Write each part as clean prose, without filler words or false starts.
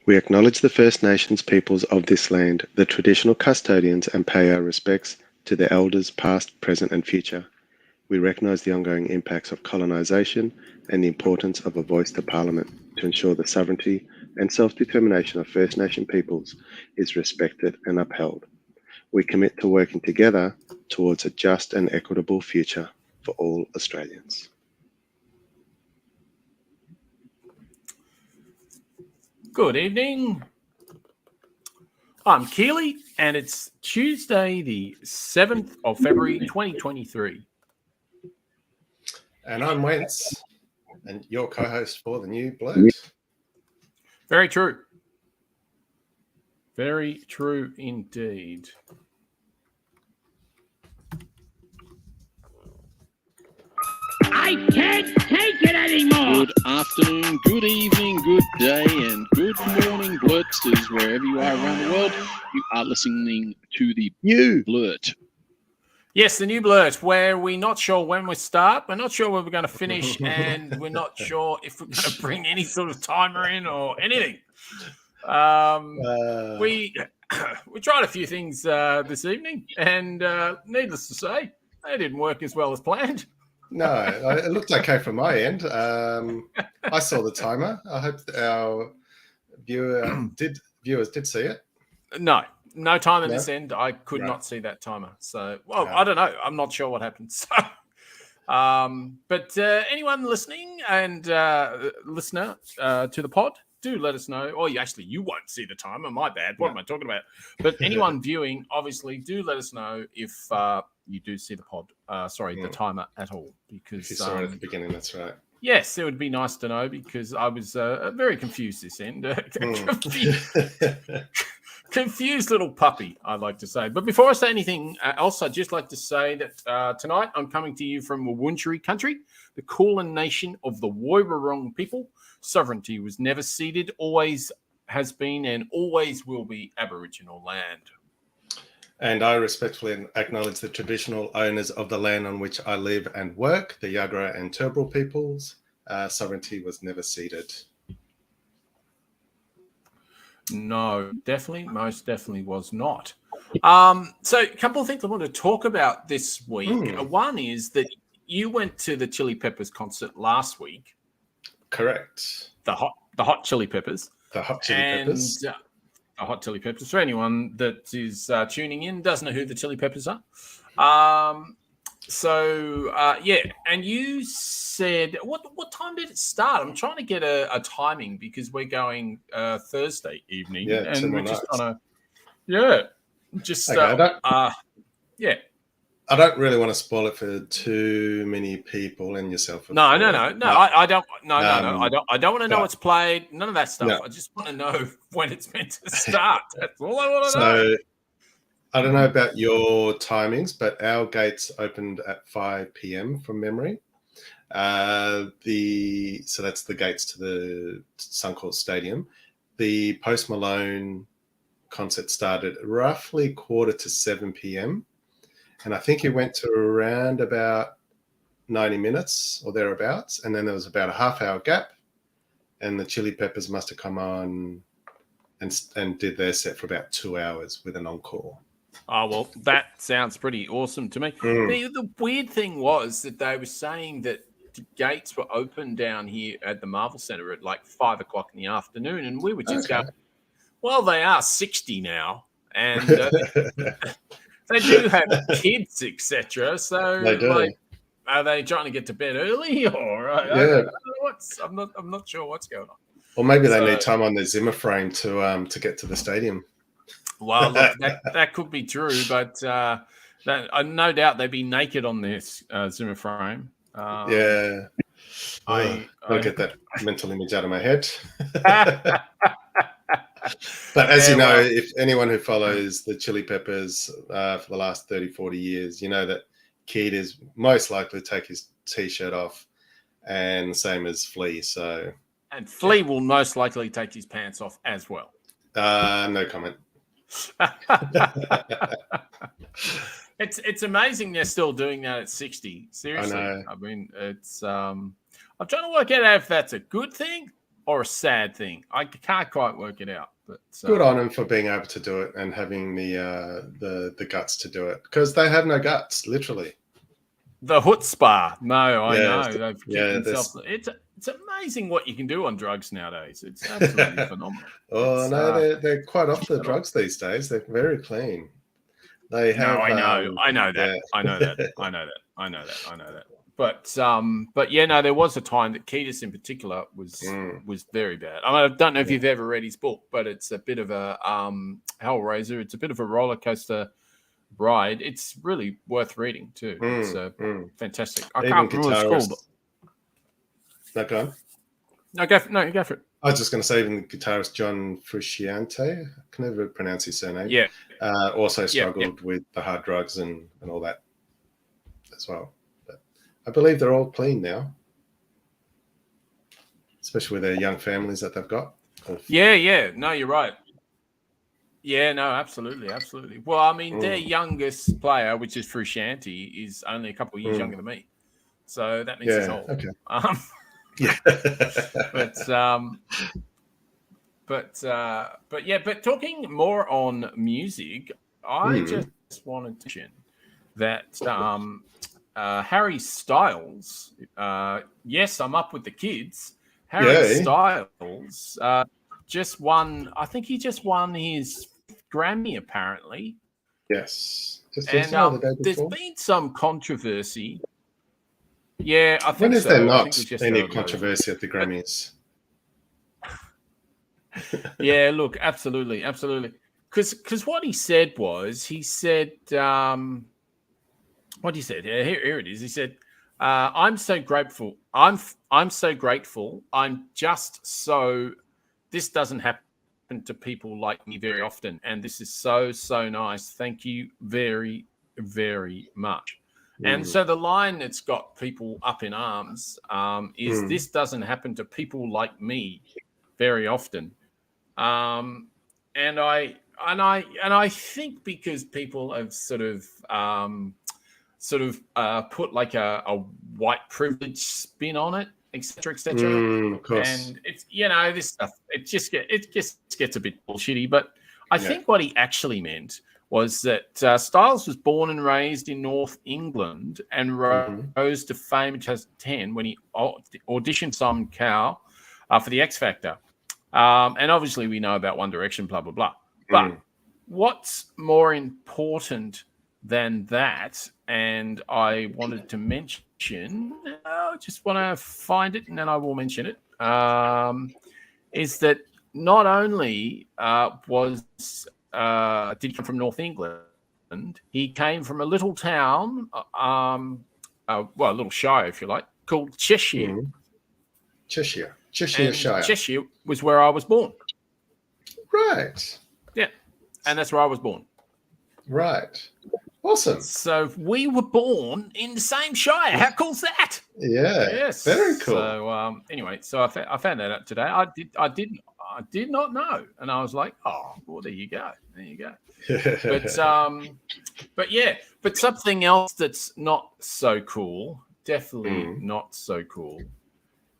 We acknowledge the First Nations peoples of this land, the traditional custodians, and pay our respects to the elders past, present, and future. We recognise the ongoing impacts of colonisation and the importance of a voice to Parliament to ensure the sovereignty and self-determination of First Nation peoples is respected and upheld. We commit to working together towards a just and equitable future for all Australians. Good evening. I'm Keighley, and it's Tuesday, the 7th of February, 2023. And I'm Wence, and your co-host for the New Blurt. Very true. Very true indeed. I can't take it anymore. Good afternoon, good evening, good day, and good morning, Blurtsters, wherever you are around the world. You are listening to the New Blurt. Yes, the New Blurt, where we're not sure when we start, we're not sure when we're going to finish, and we're not sure if we're going to bring any sort of timer in or anything. We tried a few things this evening, and needless to say, they didn't work as well as planned. No, it looked okay from my end. I saw the timer. I hope our viewers did see it. No time at this end. I could not see that timer. So, I don't know. I'm not sure what happened. So, but anyone listening and listener to the pod, do let us know. Or you won't see the timer. My bad. What am I talking about? But anyone viewing, obviously, do let us know if you do see the pod. The timer at all. Because if you saw it at the beginning, that's right. Yes, it would be nice to know because I was very confused this end. Confused little puppy, I'd like to say. But before I say anything else, I'd just like to say that tonight I'm coming to you from Wurundjeri country, the Kulin nation of the Woiwurrung people. Sovereignty was never ceded, always has been and always will be Aboriginal land. And I respectfully acknowledge the traditional owners of the land on which I live and work, the Yagara and Turrbal peoples. Sovereignty was never ceded. No, most definitely was not. So a couple of things I want to talk about this week. One is that you went to the Chili Peppers concert last week. Correct. The Hot Chili Peppers. The Hot Chili Peppers. Hot Chili Peppers. For anyone that is tuning in, doesn't know who the Chili Peppers are. And you said, what time did it start? I'm trying to get a timing because we're going Thursday evening. Yeah, and we're just on I don't really want to spoil it for too many people and yourself. No. I don't. I don't want to know what's played. None of that stuff. No. I just want to know when it's meant to start. That's all I want to know. I don't know about your timings, but our gates opened at 5 p.m. from memory. So that's the gates to the Suncorp Stadium. The Post Malone concert started roughly 6:45 p.m. And I think it went to around about 90 minutes or thereabouts. And then there was about a half-hour gap. And the Chili Peppers must have come on and did their set for about 2 hours with an encore. Oh, well, that sounds pretty awesome to me. The weird thing was that they were saying that the gates were open down here at the Marvel Centre at like 5 o'clock in the afternoon. And we were just going, well, they are 60 now. And they do have kids, etc. So, are they trying to get to bed early, or I don't know I'm not sure what's going on. Or maybe they need time on their Zimmer frame to get to the stadium. Well, look, that could be true, but no doubt they'd be naked on this Zimmer frame. I'll get that mental image out of my head. But as you know, if anyone who follows the Chili Peppers for the last 30, 40 years, you know that Keith is most likely to take his T-shirt off, and same as Flea. And Flea will most likely take his pants off as well. No comment. It's amazing they're still doing that at 60. Seriously. I know. I mean, it's I'm trying to work out if that's a good thing or a sad thing. I can't quite work it out. But good on them for being able to do it and having the guts to do it, because they have no guts, literally. The chutzpah. No, I Yeah, know. They've yeah, kicked themselves. It's amazing what you can do on drugs nowadays. It's absolutely phenomenal. Oh no, they're quite off the drugs these days. They're very clean. They have. No, I know that. Yeah. I know that. But yeah, no, there was a time that Keighley in particular was very bad. I mean, I don't know if you've ever read his book, but it's a bit of a Hellraiser. It's a bit of a roller coaster ride. It's really worth reading too. It's fantastic. I can't remember what it's called. No, go on. No, go for it. I was just going to say, even the guitarist John Frusciante, I can never pronounce his surname. Yeah. Also struggled with the hard drugs and all that as well. But I believe they're all clean now, especially with their young families that they've got. Yeah. No, you're right. Yeah, no, absolutely. Well, I mean, their youngest player, which is Frusciante, is only a couple of years younger than me, so that makes us old. Okay. Yeah. But talking more on music, I just wanted to mention that Harry Styles. Yes, I'm up with the kids. Harry Styles just won. I think he just won his Grammy, apparently. Yes. And there's been some controversy. Yeah, I think when is so. there not any controversy at the Grammys? Yeah, look, absolutely. Because what he said was, what he said, yeah, here it is. He said, I'm so grateful. I'm so grateful. I'm just so, this doesn't happen to people like me very often. And this is so nice. Thank you very, very much. And so the line that's got people up in arms is this doesn't happen to people like me very often. And I think because people have sort of put like a white privilege spin on it, etc. Of course. And it's this stuff. It just gets a bit bullshitty. But I think what he actually meant was that Styles was born and raised in North England and rose to fame in 2010 when he auditioned Simon Cowell for the X Factor. And obviously we know about One Direction, blah, blah, blah. But what's more important than that, and I wanted to mention, I just want to find it and then I will mention it, is that not only did he come from North England, he came from a little town, a little shire, if you like, called Cheshire. Cheshire Shire. Cheshire was where I was born. Right. Yeah. And that's where I was born. Right. Awesome. So we were born in the same shire. How cool's that? Yeah. Yes. Very cool. So anyway, so I found that out today. I did not know, and I was like, oh, well, there you go. But something else that's not so cool, definitely not so cool,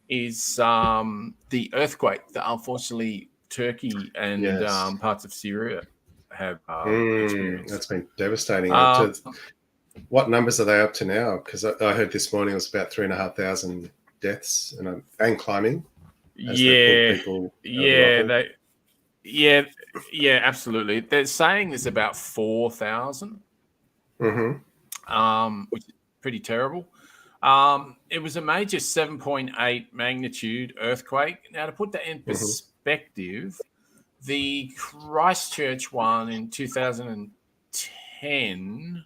is the earthquake that unfortunately Turkey and parts of Syria have experienced. That's been devastating. What numbers are they up to now? Because I heard this morning it was about 3,500 deaths and climbing. Absolutely. They're saying there's about 4,000, which is pretty terrible. It was a major 7.8 magnitude earthquake. Now, to put that in perspective, the Christchurch one in 2010,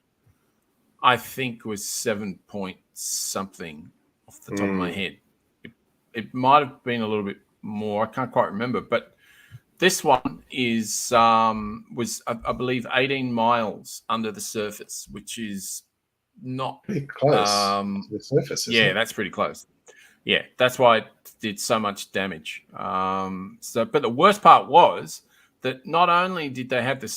I think, was 7 point something off the top of my head. It might have been a little bit more. I can't quite remember, but this one was I believe 18 miles under the surface, which is not pretty close to the surface. Yeah, that's pretty close. Yeah, that's why it did so much damage. But the worst part was that not only did they have the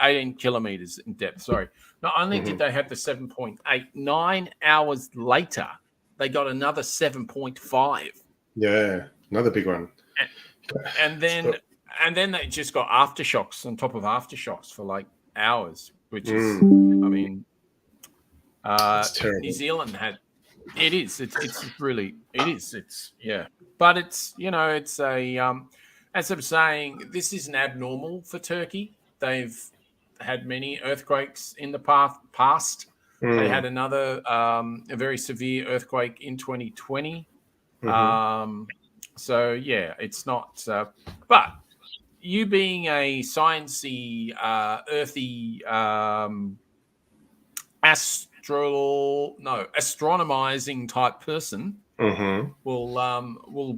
18 kilometers in depth. Not only did they have the 7.8, 9 hours later, they got another 7.5. Yeah. Another big one. And then they just got aftershocks on top of aftershocks for like hours, which is, I mean, It's terrible. New Zealand had. It is. It's really. It is. It's yeah. But it's it's a as I'm saying, this isn't abnormal for Turkey. They've had many earthquakes in the past. They had another a very severe earthquake in 2020. So yeah, it's not. But you being a sciencey, earthy, astronomizing type person will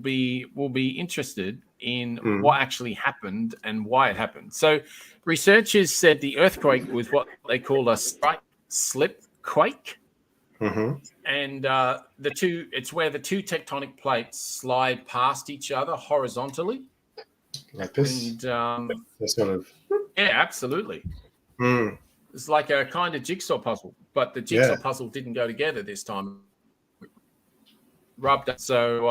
be interested in what actually happened and why it happened. So researchers said the earthquake was what they call a strike slip quake. And it's where the two tectonic plates slide past each other horizontally. Like this? And sort of. yeah, absolutely. It's like a kind of jigsaw puzzle, but the jigsaw puzzle didn't go together this time. Rubbed up. So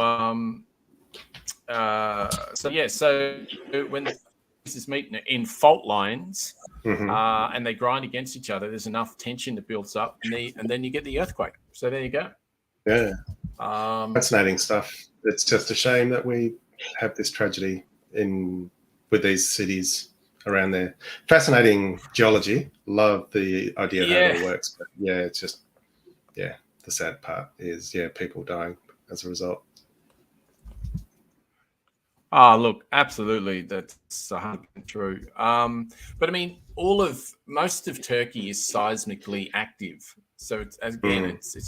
when this is meeting in fault lines and they grind against each other, there's enough tension that builds up, and then you get the earthquake. So there you go. Yeah. Fascinating stuff. It's just a shame that we have this tragedy with these cities around there. Fascinating geology. Love the idea of how it all works. But yeah, it's just, the sad part is, people dying as a result. Look, absolutely. That's 100% true. But I mean, most of Turkey is seismically active. So it's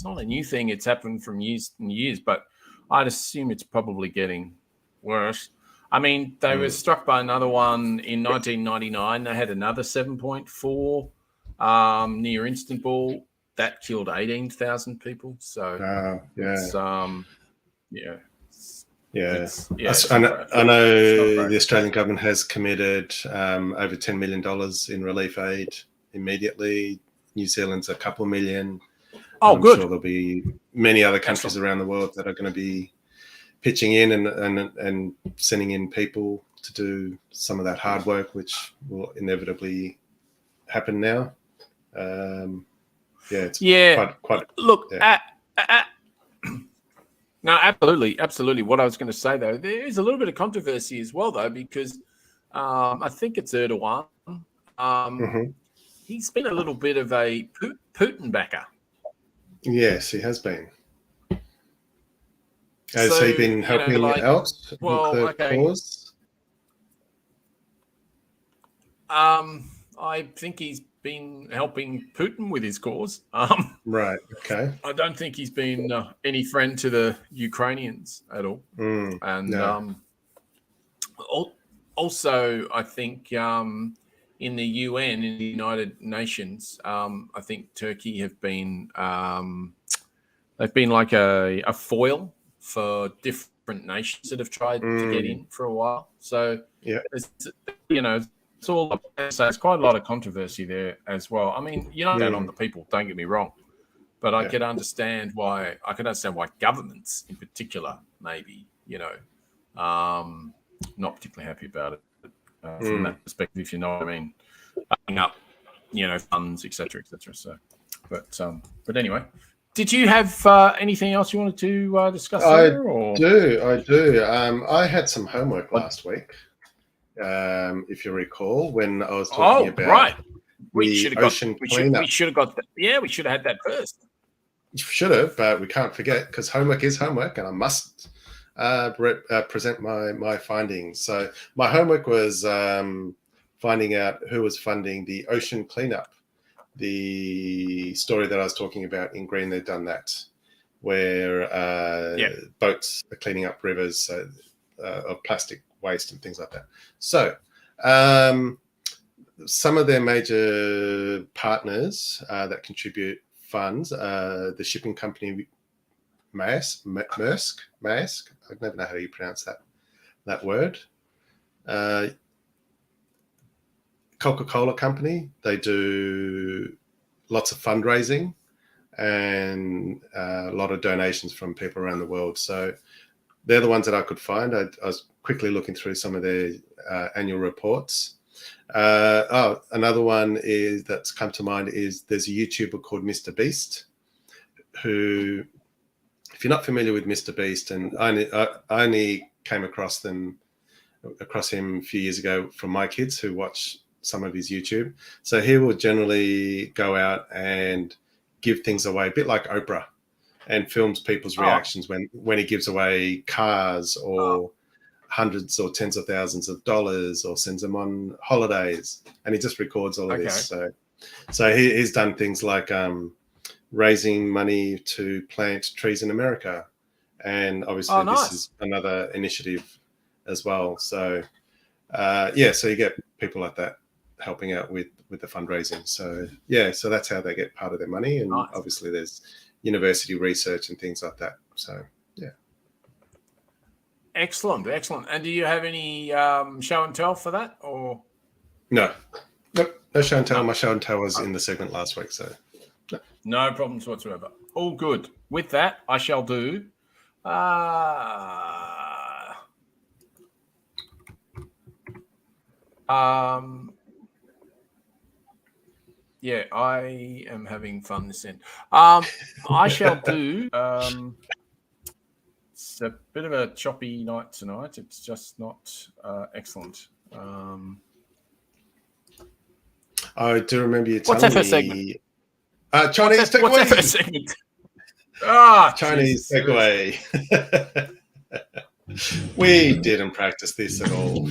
not a new thing. It's happened from years and years, but I'd assume it's probably getting worse. I mean, they were struck by another one in 1999. They had another 7.4 near Istanbul. That killed 18,000 people. So it's, I know the Australian government has committed over $10 million in relief aid immediately. New Zealand's a couple million. I'm good. sure there'll be many other countries around the world that are going to be pitching in and sending in people to do some of that hard work, which will inevitably happen now. It's quite. Look, no, absolutely. What I was going to say though, there is a little bit of controversy as well though, because I think it's Erdogan. He's been a little bit of a Putin backer. Yes, he has been. Has he been helping out with the cause? I think he's been helping Putin with his cause. Right. Okay. I don't think he's been any friend to the Ukrainians at all. Also, I think in the UN, in the United Nations, I think Turkey have been they've been like a foil for different nations that have tried to get in for a while. So it's all. So it's quite a lot of controversy there as well. I mean, that on the people. Don't get me wrong, but I could understand why. I could understand why governments, in particular, maybe not particularly happy about it from that perspective. If you know what I mean, backing up, funds, etc., etc. So, but anyway. Did you have anything else you wanted to discuss? I do. I had some homework last week, if you recall, when I was talking about the ocean cleanup. We should have got that. Yeah, we should have had that first. Should have, but we can't forget because homework is homework, and I must present my findings. So my homework was finding out who was funding the ocean cleanup. The story that I was talking about in green, they've done that, where boats are cleaning up rivers of plastic waste and things like that. So some of their major partners that contribute funds, the shipping company Maersk. I never know how you pronounce that word. Coca-Cola company, they do lots of fundraising and a lot of donations from people around the world. So they're the ones that I could find. I was quickly looking through some of their annual reports. Another one that's come to mind is there's a YouTuber called Mr. Beast, who, if you're not familiar with Mr. Beast, and I only came across him a few years ago from my kids who watch some of his YouTube. So he will generally go out and give things away, a bit like Oprah, and films people's reactions when he gives away cars or hundreds or tens of thousands of dollars, or sends them on holidays, and he just records all of this. So he's done things like raising money to plant trees in America, and obviously this is another initiative as well. So so you get people like that helping out with the fundraising. So so that's how they get part of their money, and obviously there's university research and things like that. So excellent. And do you have any show and tell for that, or no show and tell? My show and tell was in the segment last week, so no problems whatsoever. All good. With that, I shall do yeah, I am having fun this end. I shall do it's a bit of a choppy night tonight. It's just not excellent. I do remember you What's telling that first me segment? Chinese takeaway. What's that first segment? Chinese takeaway. We didn't practice this at all.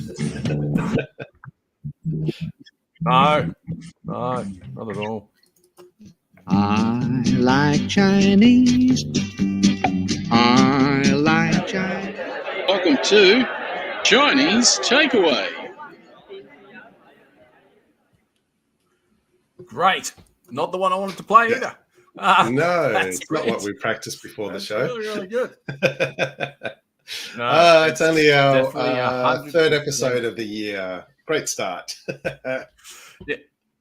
No, not at all. I like Chinese. I like Chinese. Welcome to Chinese Takeaway. Great. Not the one I wanted to play either. No, it's not what we practiced before the show. Really, really good. It's only our third episode of the year. Great start.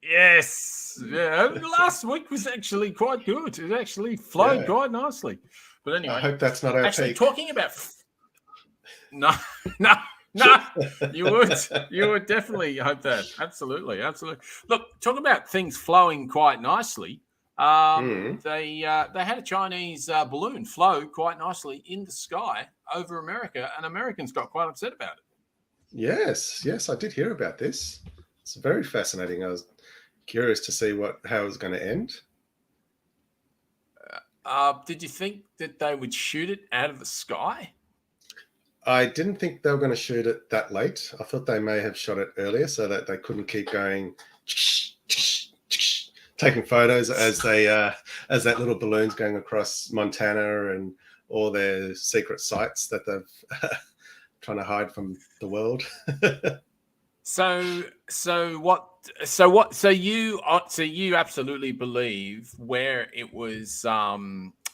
Yes. Yeah. Last week was actually quite good. It actually flowed quite nicely. But anyway, I hope that's not our actually peak. talking about. No. You would definitely hope that. Absolutely. Look, talking about things flowing quite nicely. They had a Chinese balloon flow quite nicely in the sky over America, and Americans got quite upset about it. Yes, I did hear about this. It's very fascinating. I was curious to see how it was going to end. Did you think that they would shoot it out of the sky? I didn't think they were going to shoot it that late. I thought they may have shot it earlier so that they couldn't keep going, taking photos as that little balloon's going across Montana and all their secret sites that they've trying to hide from the world. So you absolutely believe where it was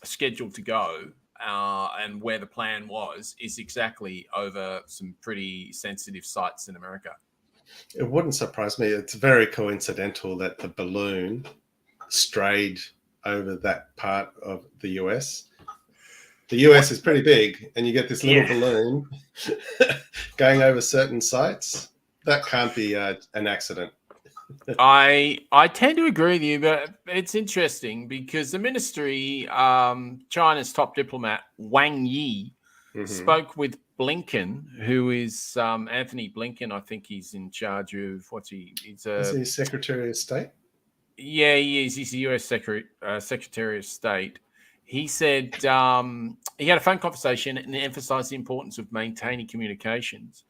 scheduled to go and where the plan was is exactly over some pretty sensitive sites in America. It wouldn't surprise me. It's very coincidental that the balloon strayed over that part of the US. The US is pretty big, and you get this little balloon going over certain sites. That can't be an accident. I tend to agree with you, but it's interesting because the ministry, China's top diplomat, Wang Yi, spoke with Blinken, who is Anthony Blinken. I think he's in charge of is he Secretary of State? Yeah, he is. He's the US Secretary of State. He said he had a phone conversation and emphasized the importance of maintaining communications,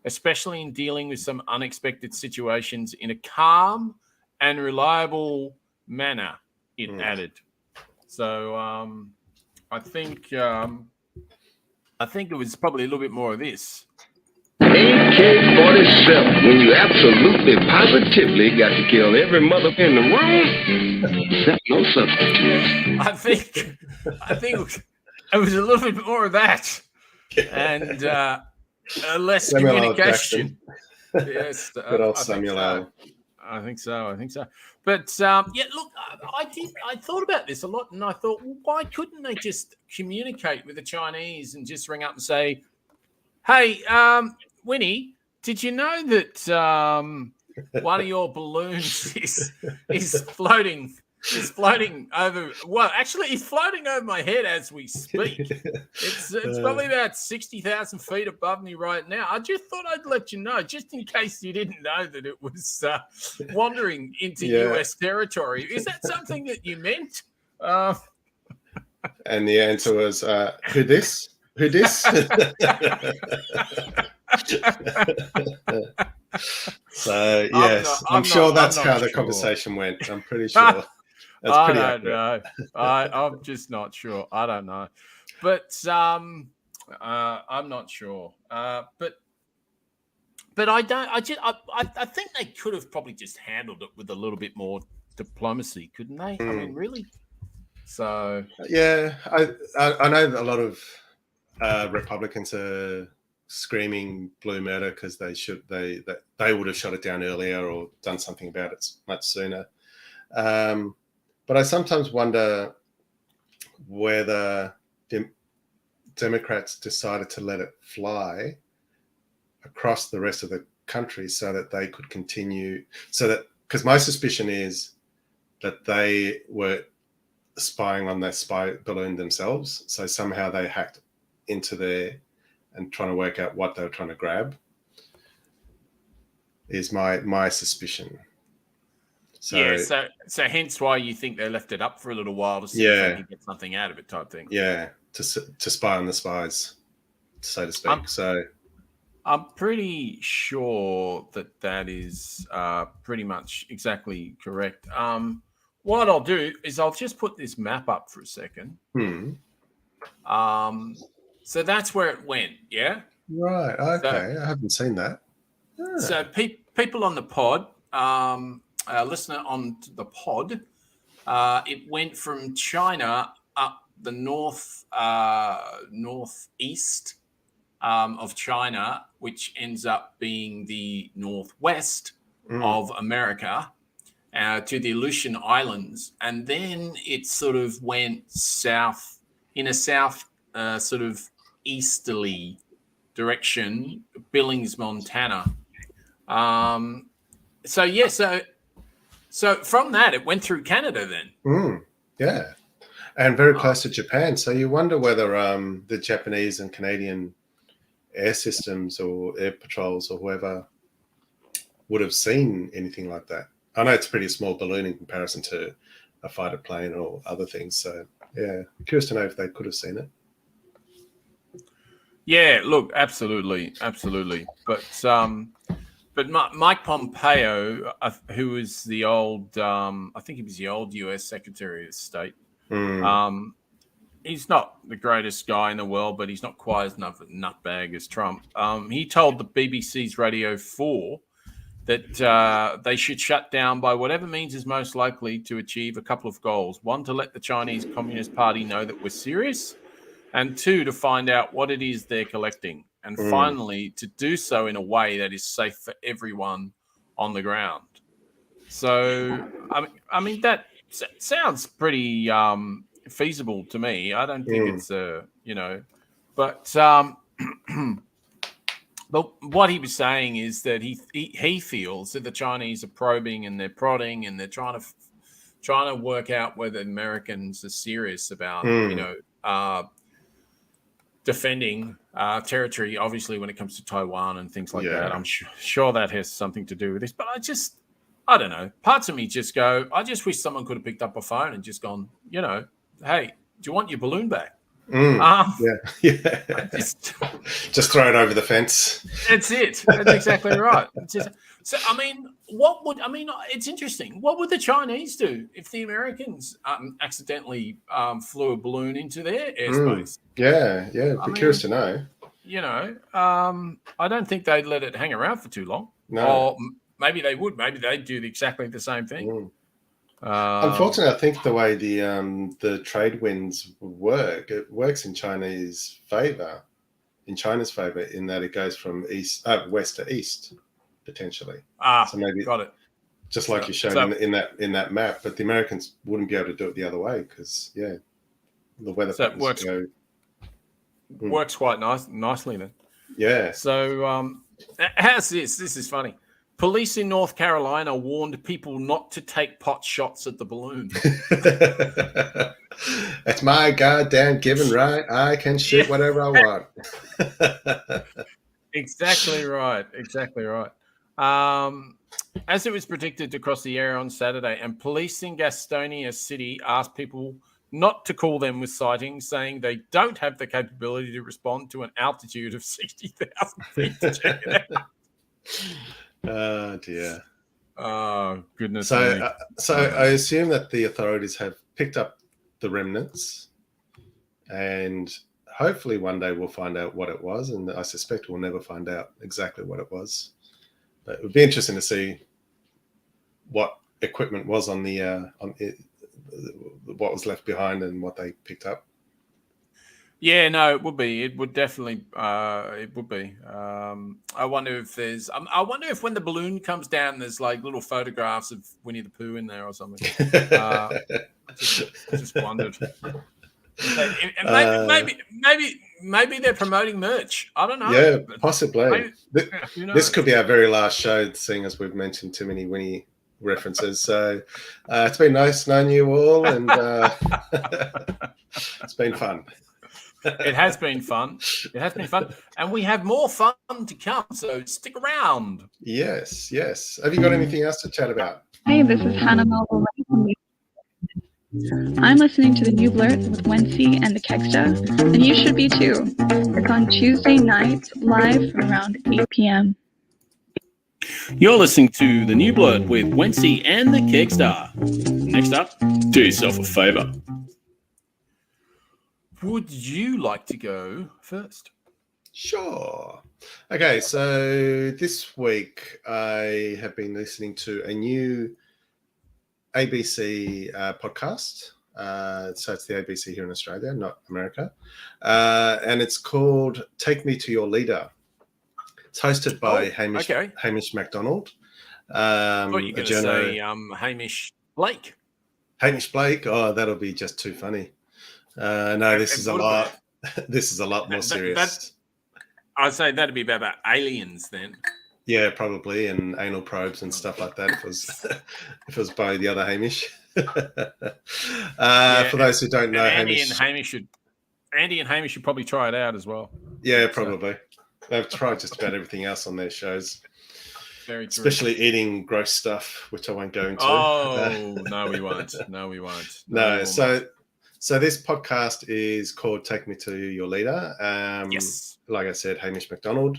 especially in dealing with some unexpected situations in a calm and reliable manner, it added. So I think it was probably a little bit more of this. AK-47, when you absolutely, positively got to kill every mother in the room, that's no substitute. I think it was a little bit more of that. And less Samuel communication. Yes, good old Samuel L. I think so. I think so. But yeah, look, I thought about this a lot, and I thought, well, why couldn't they just communicate with the Chinese and just ring up and say, "Hey, Winnie, did you know that one of your balloons is floating?" Is floating over. Well, actually, he's floating over my head as we speak. It's probably about 60,000 feet above me right now. I just thought I'd let you know, just in case you didn't know that it was wandering into US territory. Is that something that you meant? And the answer was, who this? Who this? So yes, I'm sure that's how the conversation went. I'm pretty sure. That's pretty accurate. Know. I'm just not sure. I don't know, but I'm not sure. But I don't. I think they could have probably just handled it with a little bit more diplomacy, couldn't they? I mean, really. So yeah, I know that a lot of Republicans are screaming blue murder because they would have shot it down earlier or done something about it much sooner. But I sometimes wonder whether the Democrats decided to let it fly across the rest of the country so that they could continue. Because my suspicion is that they were spying on that spy balloon themselves. So somehow they hacked into there and trying to work out what they were trying to grab. Is my suspicion. So hence why you think they left it up for a little while to see if they could get something out of it, type thing. Yeah, to spy on the spies, so to speak. I'm pretty sure that is pretty much exactly correct. What I'll do is I'll just put this map up for a second. So that's where it went, yeah? Right, okay. I haven't seen that. Ah. So people on the pod, listener on the pod, it went from China up the northeast of China, which ends up being the northwest of America, to the Aleutian Islands, and then it sort of went south in a sort of easterly direction, Billings, Montana. So from that, it went through Canada then. Yeah, and very close to Japan. So you wonder whether the Japanese and Canadian air systems or air patrols or whoever would have seen anything like that. I know it's a pretty small balloon in comparison to a fighter plane or other things. So yeah, curious to know if they could have seen it. Yeah, look, absolutely. But Mike Pompeo, who is the old, I think he was the old U.S. Secretary of State. He's not the greatest guy in the world, but he's not quite as nutbag as Trump. He told the BBC's Radio 4 that they should shut down by whatever means is most likely to achieve a couple of goals. One, to let the Chinese Communist Party know that we're serious, and two, to find out what it is they're collecting. And finally, to do so in a way that is safe for everyone on the ground. So, I mean that sounds pretty feasible to me. I don't think it's but but what he was saying is that he feels that the Chinese are probing and they're prodding and they're trying to work out whether Americans are serious about defending territory, obviously, when it comes to Taiwan and things like that. I'm sure that has something to do with this. But I don't know. Parts of me just go, I just wish someone could have picked up a phone and just gone, hey, do you want your balloon back? Just throw it over the fence. That's it. That's exactly right. So, I mean, it's interesting. What would the Chinese do if the Americans accidentally flew a balloon into their airspace? Curious to know. I don't think they'd let it hang around for too long. No. Or maybe they would. Maybe they'd do exactly the same thing. Unfortunately, I think the way the trade winds work, it works in China's favor, in that it goes from west to east, potentially. So maybe got it. just like you showed in that map. But the Americans wouldn't be able to do it the other way because the weather patterns works quite nicely then. Yeah. So how's this? This is funny. Police in North Carolina warned people not to take pot shots at the balloon. That's my goddamn given right. I can shoot whatever I want. Exactly right. As it was predicted to cross the area on Saturday, and police in Gastonia City asked people not to call them with sightings, saying they don't have the capability to respond to an altitude of 60,000 feet to check it out. Oh, dear. Oh, goodness so, me. So I assume that the authorities have picked up the remnants and hopefully one day we'll find out what it was, and I suspect we'll never find out exactly what it was. But it would be interesting to see what equipment was on what was left behind and what they picked up. Yeah, no, it would be. It would definitely. It would be. I wonder if there's. I wonder if when the balloon comes down, there's like little photographs of Winnie the Pooh in there or something. Just wondered. Maybe they're promoting merch. I don't know. Yeah, possibly. This could be our very last show, seeing as we've mentioned too many Winnie references. So it's been nice knowing you all, and it's been fun. It has been fun. And we have more fun to come, so stick around. Yes. Have you got anything else to chat about? Hey, this is Hannah Melville. I'm listening to the new Blurt with Wence and the Keighley, and you should be too. It's on Tuesday nights, live from around 8 p.m. You're listening to the new Blurt with Wence and the Keighley. Next up, do yourself a favour. Would you like to go first? Sure. Okay, so this week I have been listening to a new ABC podcast. So it's the ABC here in Australia, not America. And it's called Take Me to Your Leader. It's hosted by Hamish MacDonald. I thought you were going to say Hamish Blake. Hamish Blake? Oh, that'll be just too funny. No, this is a lot. This is a lot more serious. I'd say that'd be about aliens then. Yeah, probably, and anal probes and stuff like that. If it was by the other Hamish. For those who don't know, Andy and Hamish should probably try it out as well. Yeah, probably. They've tried just about everything else on their shows. Very true. Especially eating gross stuff, which I won't go into. Oh, no, we won't. No, so this podcast is called Take Me to Your Leader. Yes. Like I said, Hamish MacDonald,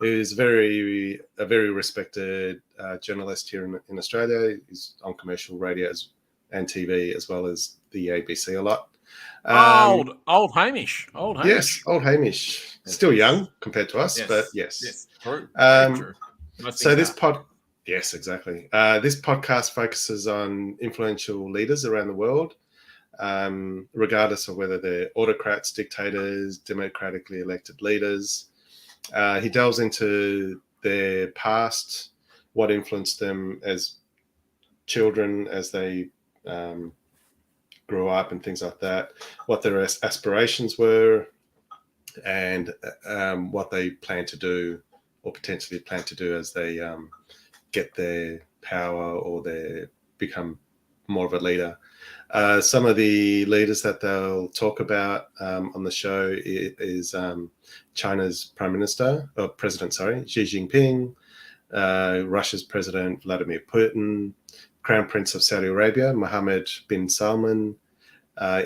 who's a very respected journalist here in Australia. He's on commercial radio and TV as well as the ABC a lot. Old Hamish. Yes, old Hamish. Still young compared to us, but yes. Yes, true. True. So yes, exactly. This podcast focuses on influential leaders around the world, regardless of whether they're autocrats, dictators, democratically elected leaders. He delves into their past, what influenced them as children, as they grew up and things like that, what their aspirations were, and what they plan to do or potentially plan to do as they get their power or they become more of a leader. Some of the leaders that they'll talk about on the show is China's President, Xi Jinping, Russia's President Vladimir Putin, Crown Prince of Saudi Arabia, Mohammed bin Salman,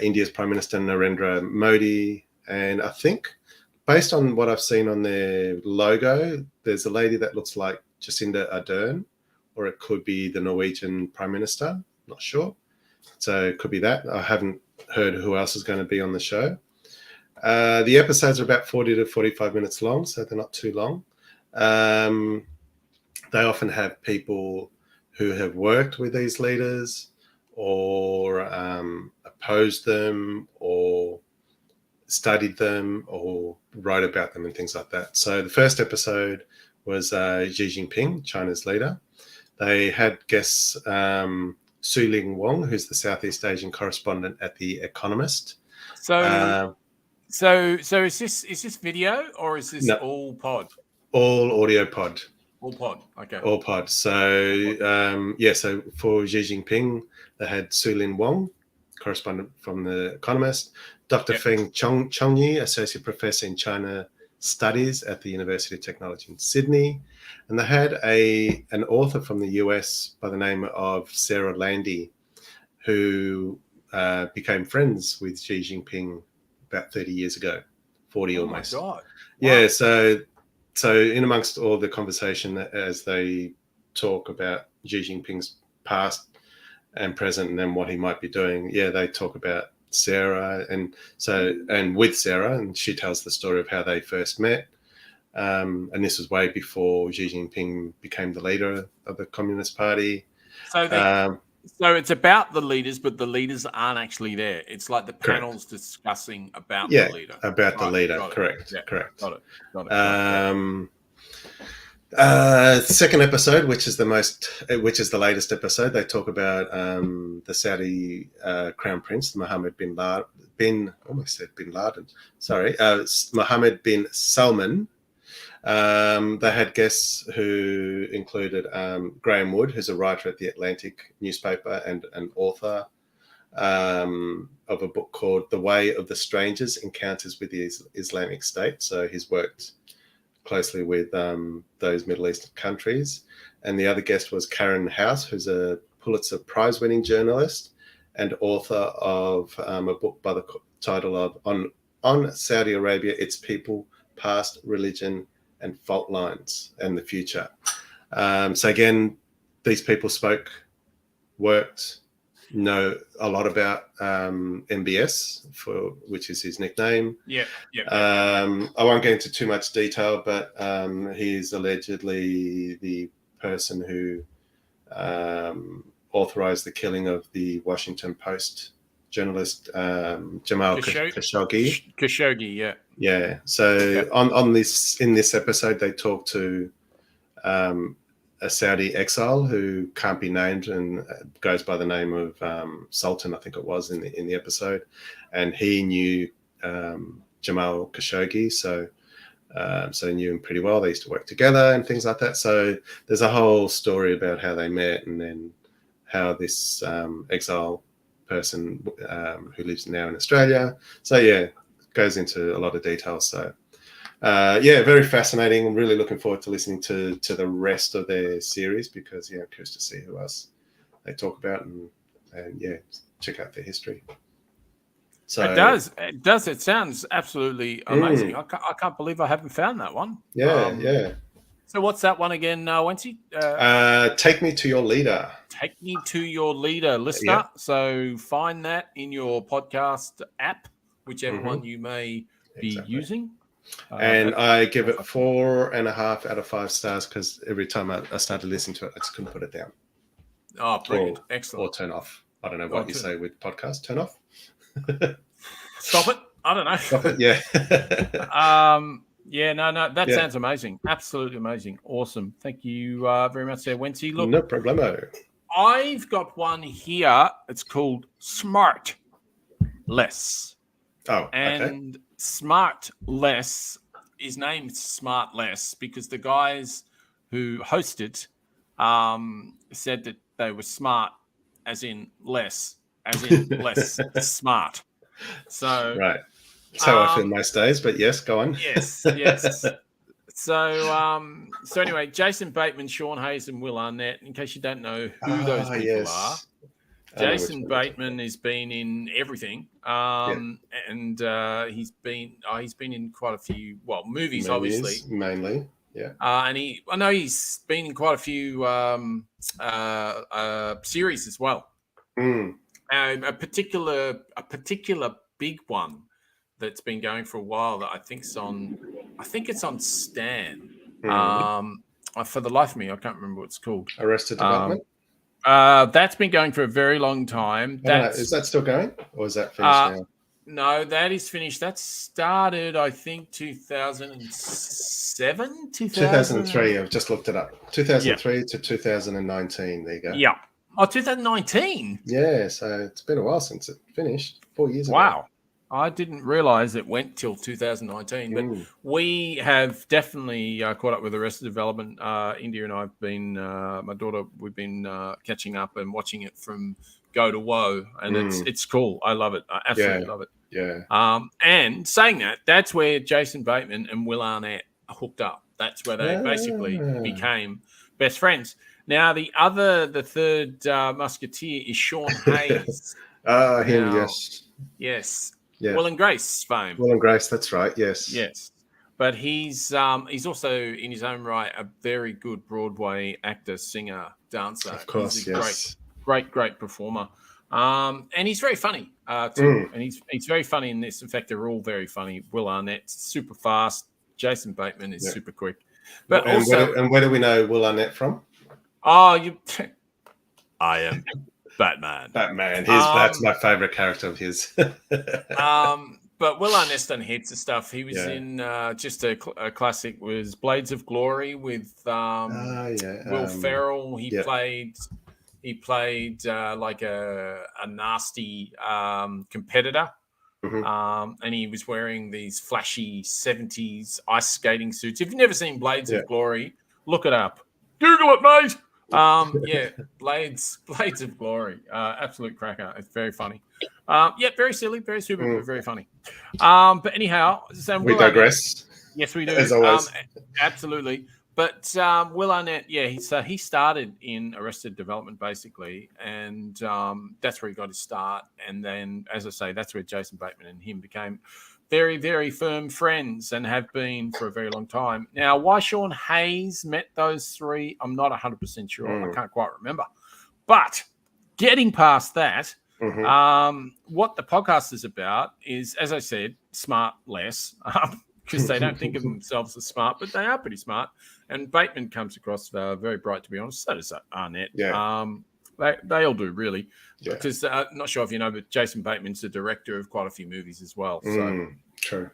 India's Prime Minister Narendra Modi, and I think based on what I've seen on their logo, there's a lady that looks like Jacinda Ardern, or it could be the Norwegian Prime Minister, not sure. So it could be that. I haven't heard who else is going to be on the show. The episodes are about 40 to 45 minutes long, so they're not too long. They often have people who have worked with these leaders or opposed them or studied them or wrote about them and things like that. So the first episode was Xi Jinping, China's leader. They had guests Su-Ling Wong, who's the Southeast Asian correspondent at The Economist. So is this video or is this No. all pod? All audio pod. All pod. Okay. All pod. So so for Xi Jinping, they had Su-Ling Wong, correspondent from The Economist, Dr. Feng Chongyi, associate professor in China Studies at the University of Technology in Sydney, and they had an author from the US by the name of Sarah Landy, who became friends with Xi Jinping about 30 years ago, 40 almost. Oh my God! Wow. Yeah, so in amongst all the conversation as they talk about Xi Jinping's past and present and then what he might be doing, they talk about Sarah and with Sarah, and she tells the story of how they first met. And this was way before Xi Jinping became the leader of the Communist Party. So it's about the leaders, but the leaders aren't actually there. It's like the panels discussing about the leader. About the leader. Correct. Yeah. Correct. Got it. Second episode, which is the latest episode, they talk about the Saudi Crown Prince Mohammed bin Salman. They had guests who included Graham Wood, who's a writer at the Atlantic newspaper and an author of a book called The Way of the Strangers, Encounters with the Islamic State. So he's worked closely with those Middle Eastern countries. And the other guest was Karen House, who's a Pulitzer Prize-winning journalist and author of a book by the title of On Saudi Arabia, Its People, Past, Religion, and Fault Lines and the Future. So again, these people worked, know a lot about MBS, which is his nickname. I won't get into too much detail, but he's allegedly the person who authorized the killing of the Washington Post journalist Jamal Khashoggi. Khashoggi, yeah. So in this episode, they talk to a Saudi exile who can't be named and goes by the name of Sultan, I think it was in the episode, and he knew Jamal Khashoggi, so he knew him pretty well. They used to work together and things like that. So there's a whole story about how they met and then how this exile person who lives now in Australia. So goes into a lot of details. So very fascinating. I'm really looking forward to listening to the rest of their series because I'm curious to see who else they talk about and check out their history. So it does. It sounds absolutely amazing. I can't believe I haven't found that one. So what's that one again, Wency? Take Me to Your Leader. Take Me to Your Leader, listener. Yep. So find that in your podcast app, whichever one you may be using. And I give it 4.5 out of 5 stars because every time I started listening to it, I just couldn't put it down. Oh, brilliant. Excellent. Or turn off. I don't know what you say with podcasts. Turn off? Stop it. I don't know. Stop it, yeah. No, that sounds amazing. Absolutely amazing. Awesome. Thank you very much there, Wency. Look, no problemo. I've got one here. It's called Smart Less. Oh, and Smart Less is named Smart Less because the guys who hosted said that they were smart as in less smart. So right. That's how I feel most days, but yes, go on. Yes. So anyway, Jason Bateman, Sean Hayes, and Will Arnett, in case you don't know who those people are. Jason Bateman has been in everything, and he's been in quite a few movies, obviously, mainly, and he's been in quite a few series as well. A particular big one that's been going for a while that I think it's on Stan. For the life of me, I can't remember what it's called. Arrested Development. That's been going for a very long time. Is that still going, or is that finished now? No, that is finished. That started, I think, 2007, 2003. I've just looked it up. 2003 to 2019. There you go. Yeah. Oh, 2019. Yeah, so it's been a while since it finished. 4 years ago. Wow. I didn't realize it went till 2019, but we have definitely caught up with the rest of the development. India and I have been, my daughter, we've been catching up and watching it from go to woe, and it's cool. I love it. I absolutely love it. Yeah. And saying that, that's where Jason Bateman and Will Arnett hooked up. That's where they basically became best friends. Now, the third musketeer is Sean Hayes. Him, now, yes. Yes. Yeah. Will and Grace fame. Will and Grace, that's right. Yes. Yes. But he's also in his own right a very good Broadway actor, singer, dancer. Of course, he's a yes. great performer. And he's very funny too. And he's very funny in this. In fact, they're all very funny. Will Arnett's super fast. Jason Bateman is super quick. But where do we know Will Arnett from? Oh, I am Batman. Batman. That's my favorite character of his. But Will Arnett's done heaps of stuff. He was in just a classic was Blades of Glory with Will Ferrell. He played like a nasty competitor. And he was wearing these flashy 70s ice skating suits. If you've never seen Blades of Glory, look it up. Google it, mate. Blades of Glory. Absolute cracker. It's very funny. Very silly, very super, very funny. But anyhow, so we digress. Yes, we do. As always. Absolutely. But Will Arnett, he started in Arrested Development basically, and that's where he got his start. And then, as I say, that's where Jason Bateman and him became very, very firm friends and have been for a very long time. Now, why Sean Hayes met those three, I'm not 100% sure. I can't quite remember. But getting past that, what the podcast is about is, as I said, smart less, because they don't think of themselves as smart, but they are pretty smart. And Bateman comes across very bright, to be honest. So does Arnett. Yeah. They all do, really. Yeah. Because I'm not sure if you know, but Jason Bateman's the director of quite a few movies as well. So, true.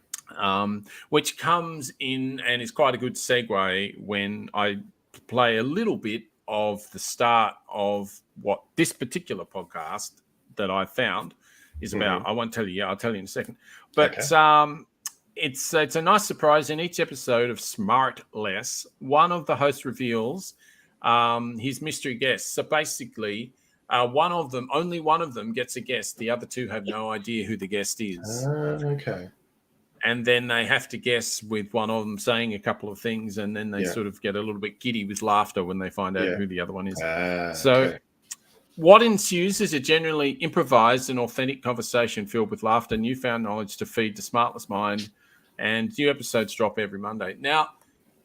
Which comes in and is quite a good segue when I play a little bit of the start of what this particular podcast that I found is about. I won't tell you yet. I'll tell you in a second. But it's a nice surprise. In each episode of Smart Less, one of the hosts reveals his mystery guest. So basically, only one of them gets a guest. The other two have no idea who the guest is. Okay. And then they have to guess with one of them saying a couple of things, and then they sort of get a little bit giddy with laughter when they find out who the other one is. What ensues is a generally improvised and authentic conversation filled with laughter, newfound knowledge to feed the smartless mind, and new episodes drop every Monday. Now,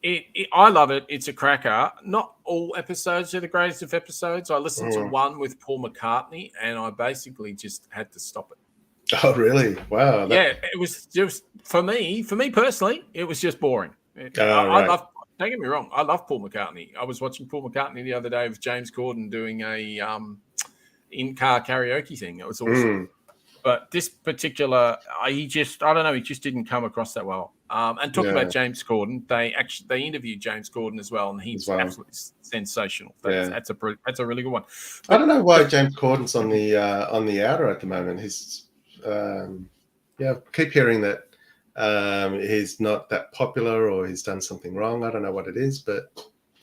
I love it. It's a cracker. Not all episodes are the greatest of episodes. I listened to one with Paul McCartney, and I basically just had to stop it. Oh, really? Wow. It was just, for me personally, it was just boring. Don't get me wrong, I love Paul McCartney. I was watching Paul McCartney the other day with James Corden doing a in-car karaoke thing. It was awesome. But this particular, he just didn't come across that well. And talking about James Corden, they interviewed James Corden as well, and he's absolutely sensational. That's a really good one. But, I don't know why James Corden's on the outer at the moment. He's I keep hearing that he's not that popular or he's done something wrong. I don't know what it is, but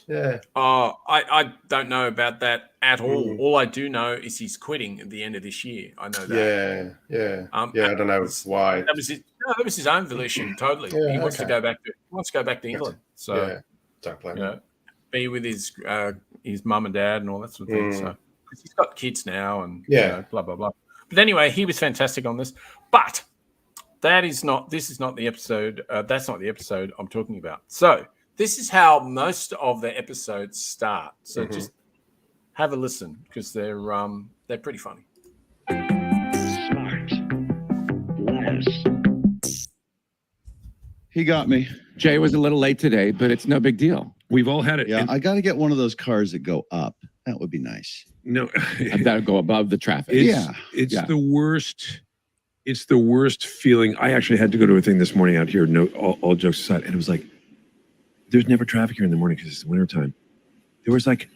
yeah. Oh, I don't know about that at all. All I do know is he's quitting at the end of this year. I know that. Yeah. I don't know why. That was his own volition. Totally. He wants to go back to England. So don't blame him. Be with his mum and dad and all that sort of thing. So 'cause he's got kids now and blah blah blah. But anyway, he was fantastic on this. But this is not the episode. That's not the episode I'm talking about. So this is how most of the episodes start. So just have a listen because they're pretty funny. Smart. Less. He got me. Jay was a little late today, but it's no big deal. We've all had it. Yeah, I got to get one of those cars that go up. That would be nice. No, that would go above the traffic. It's the worst it's the worst feeling. I actually had to go to a thing this morning out here. No, all jokes aside, and it was like, there's never traffic here in the morning because it's wintertime. There was like,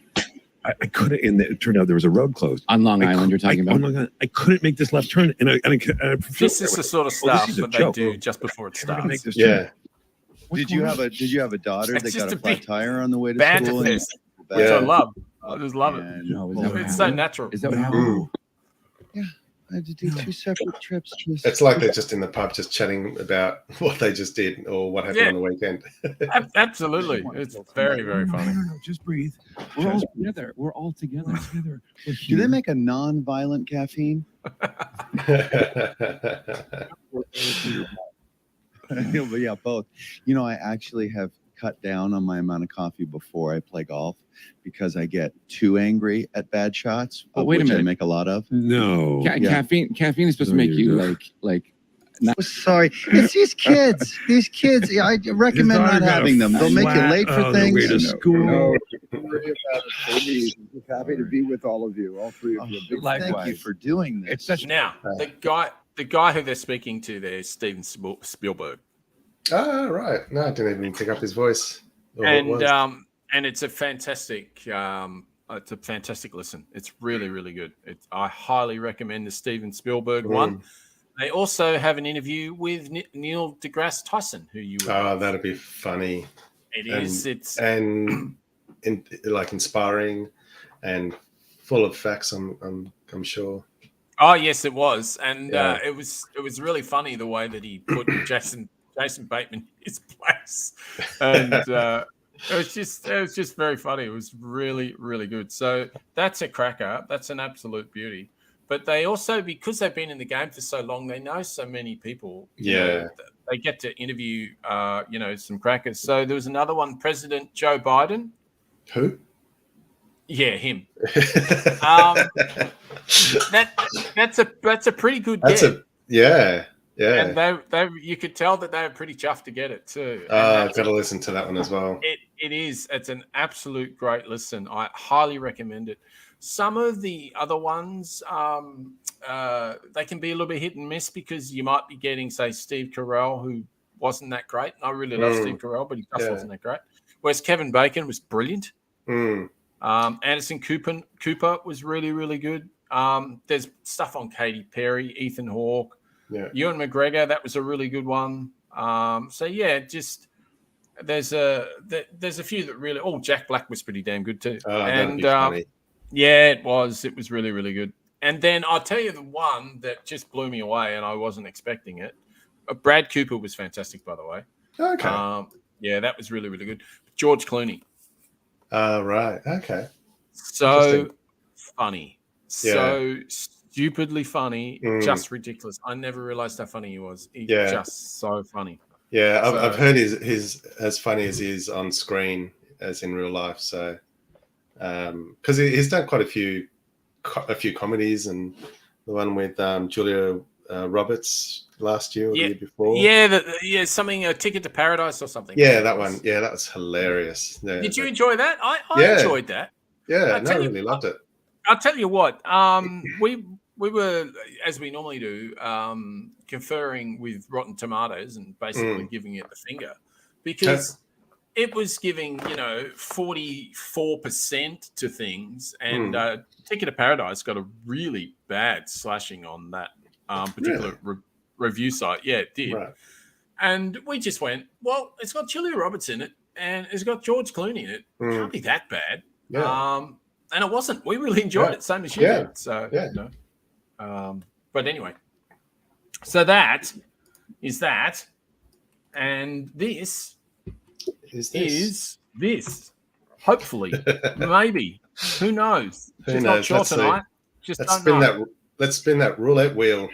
I couldn't, and it turned out there was a road closed On Long Island, you're talking about? On Long Island, I couldn't make this left turn, and This is the sort of stuff that they do just before it starts. Yeah. Did you have a daughter It's that just got a a flat big tire on the way to Band school? of and- this, which I love. I just love it. No, is that what It's so happened? natural. Is that what happened? I had to do 2 separate trips. It's like they're just in the pub, just chatting about what they just did or what happened Yeah. on the weekend. Absolutely. It's very, very funny. No, just breathe. We're all together. We're all together. Do they make a non-violent caffeine? But yeah, both. You know, I actually have cut down on my amount of coffee before I play golf because I get too angry at bad shots. But wait a which I minute. make a lot of. No. Yeah. Caffeine is supposed to make you like. Sorry, it's these kids. These kids. Yeah, I recommend not having them. They'll make you late for things. Way to school. No, don't worry about it. For me, I'm just happy to be with all of you, all three of you. Big Thank you for doing this. It's such. Now, the guy who they're speaking to there is Steven Spielberg. Oh, right. No, I didn't even pick up his voice. Or what it was. And it's a fantastic listen. It's really, really good. I highly recommend the Steven Spielberg one. They also have an interview with Neil deGrasse Tyson, who you would love. That'd be funny. It is. It's like inspiring and full of facts. I'm sure. Oh yes, it was, and Yeah. it was really funny the way that he put Jason Bateman in his place, and it was just very funny. It was really, really good. So that's a cracker. That's an absolute beauty. But they also, because they've been in the game for so long, they know so many people. you know, they get to interview, some crackers. So there was another one, President Joe Biden. Who? Yeah, him. That's a pretty good get. Yeah. And they you could tell that they were pretty chuffed to get it too. I've got to listen to that one as well. It is. It's an absolute great listen. I highly recommend it. Some of the other ones, they can be a little bit hit and miss because you might be getting, say, Steve Carell, who wasn't that great. I really love Steve Carell, but he just wasn't that great. Whereas Kevin Bacon was brilliant. Anderson Cooper was really, really good. There's stuff on Katy Perry, Ethan Hawke, Ewan McGregor. That was a really good one. Just there's a few that really. Oh, Jack Black was pretty damn good too. That'd be funny. Yeah, it was. It was really, really good. And then I'll tell you the one that just blew me away, and I wasn't expecting it. Brad Cooper was fantastic, by the way. Okay. Yeah, that was really, really good. George Clooney. Right. Okay. So funny. So stupidly funny. Just ridiculous. I never realized how funny he was. He's just so funny. Yeah, I've heard he's as funny as he is on screen as in real life. So, because he's done quite a few comedies, and the one with Julia Roberts last year or the year before. Yeah, something A Ticket to Paradise or something. Yeah, that one. Yeah, that was hilarious. Yeah, Did you enjoy that? I enjoyed that. Yeah, I really loved it. I'll tell you what. We were, as we normally do, conferring with Rotten Tomatoes and basically giving it the finger because it was giving 44% to things, and Ticket to Paradise got a really bad slashing on that particular review site. Yeah, it did. Right. And we just went, well, it's got Julia Roberts in it, and it's got George Clooney in it. It can't be that bad. Yeah. And it wasn't. We really enjoyed it, same as you did. So, but anyway, so that is that, and this is this. Hopefully, maybe. Who knows? Who knows? Not sure Let's tonight. see. Just Let's don't spin know. Let's spin that roulette wheel.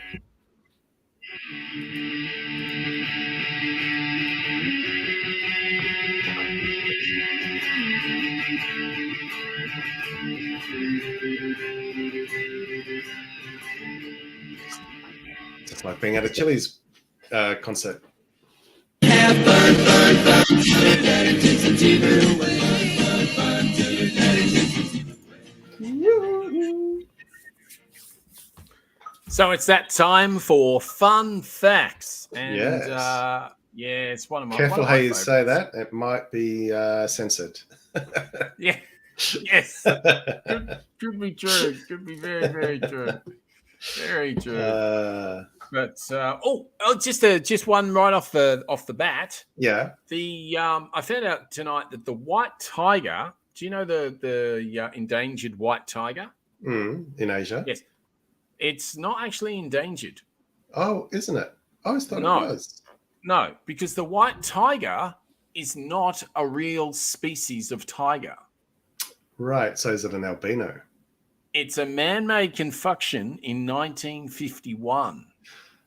Just like being at a Chili's concert. So it's that time for fun facts, and Yes. yeah, it's one of my Careful one of how my you say favorites. that. It might be censored. Yeah, yes, could be true. Could be very, very true. Very true. But just one right off the bat. Yeah. I found out tonight that the white tiger. Do you know the endangered white tiger? In Asia. Yes, it's not actually endangered. Oh, isn't it? I always thought it was. No, because the white tiger is not a real species of tiger. Right. So is it an albino? It's a man-made confuction in 1951.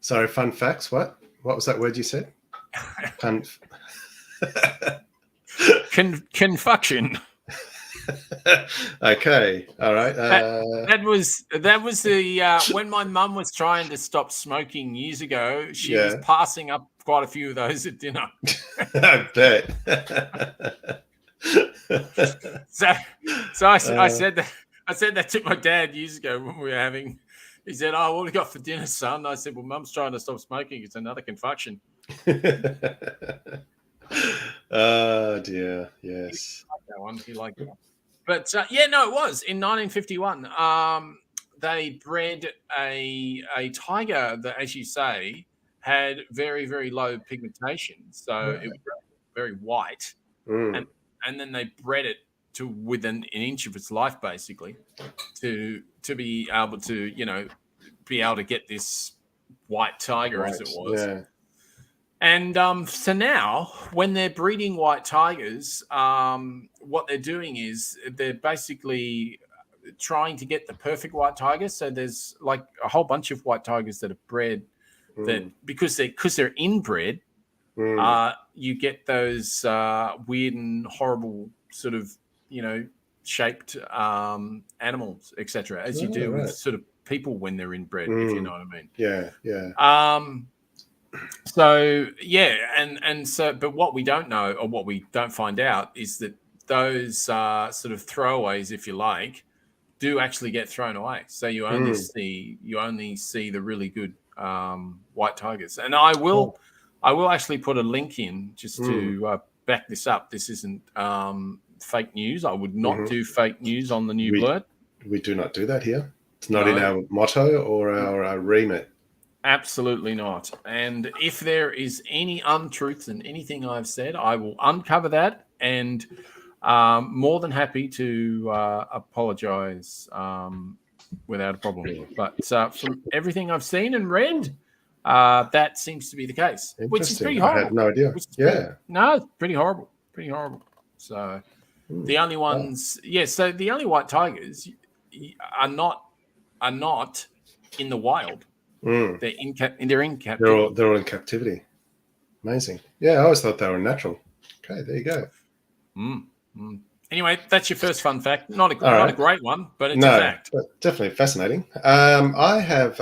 Sorry, fun facts. What was that word you said? Confuction. Okay. All right. That was the when my mum was trying to stop smoking years ago. She was passing up quite a few of those at dinner. I bet. so I said that to my dad years ago when we were having. He said, "Oh, what have you got for dinner, son?" I said, "Well, Mum's trying to stop smoking. It's another confuction." Oh dear. Yes. That one. He liked that. But it was in 1951. They bred a tiger that, as you say, had very, very low pigmentation, so it was very white, and then they bred it to within an inch of its life, basically, to be able to get this white tiger, as it was. Yeah. And so now, when they're breeding white tigers, what they're doing is they're basically trying to get the perfect white tiger. So there's like a whole bunch of white tigers that are bred that because they're inbred, you get those weird and horrible sort of shaped animals, etc. As you do with sort of people when they're inbred, if you know what I mean. Yeah, yeah. So and so, but what we don't know, or what we don't find out, is that those sort of throwaways, if you like, do actually get thrown away. So you only see the really good white tigers. And I will actually put a link in just to back this up. This isn't fake news. I would not do fake news on the new Blurt. We do not do that here. It's not in our motto or our remit. Absolutely not. And if there is any untruths in anything I've said, I will uncover that and more than happy to apologize without a problem. But from everything I've seen and read, that seems to be the case, which is pretty horrible. I had no idea. It's pretty horrible. Pretty horrible. So the only ones, so the only white tigers are not in the wild. They're in captivity. They're all in captivity. Amazing. Yeah, I always thought they were natural. Okay, there you go. Anyway, that's your first fun fact. Not a great one, but it's a fact. Definitely fascinating. I have.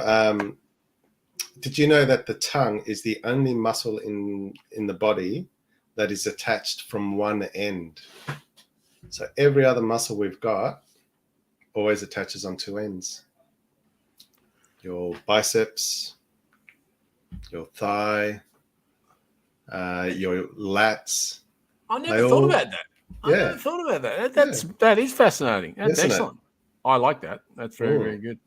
Did you know that the tongue is the only muscle in the body that is attached from one end? So every other muscle we've got always attaches on two ends. Your biceps, your thigh, your lats. I never thought about that. I never thought about that. That is fascinating. That's excellent. I like that. That's very, very good.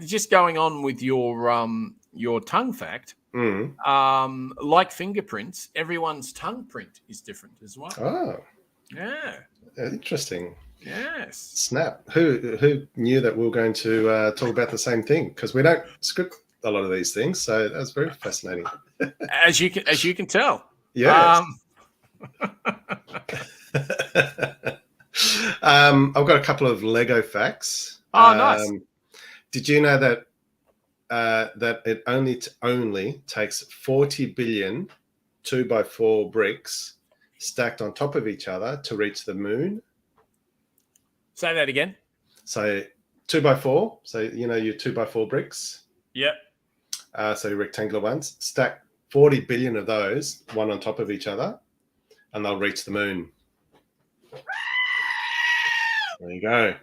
Just going on with your tongue fact, like fingerprints, everyone's tongue print is different as well. Oh. Yeah. Interesting. Yes. Snap. Who knew that we were going to talk about the same thing? Because we don't script a lot of these things, so that's very fascinating. As you can tell. Yes. I've got a couple of Lego facts. Oh, nice. Did you know that that it only takes 40 billion 2x4 bricks stacked on top of each other to reach the moon? Say that again. So 2x4. So your 2x4 bricks. Yep. So rectangular ones. Stack 40 billion of those, one on top of each other, and they'll reach the moon. There you go.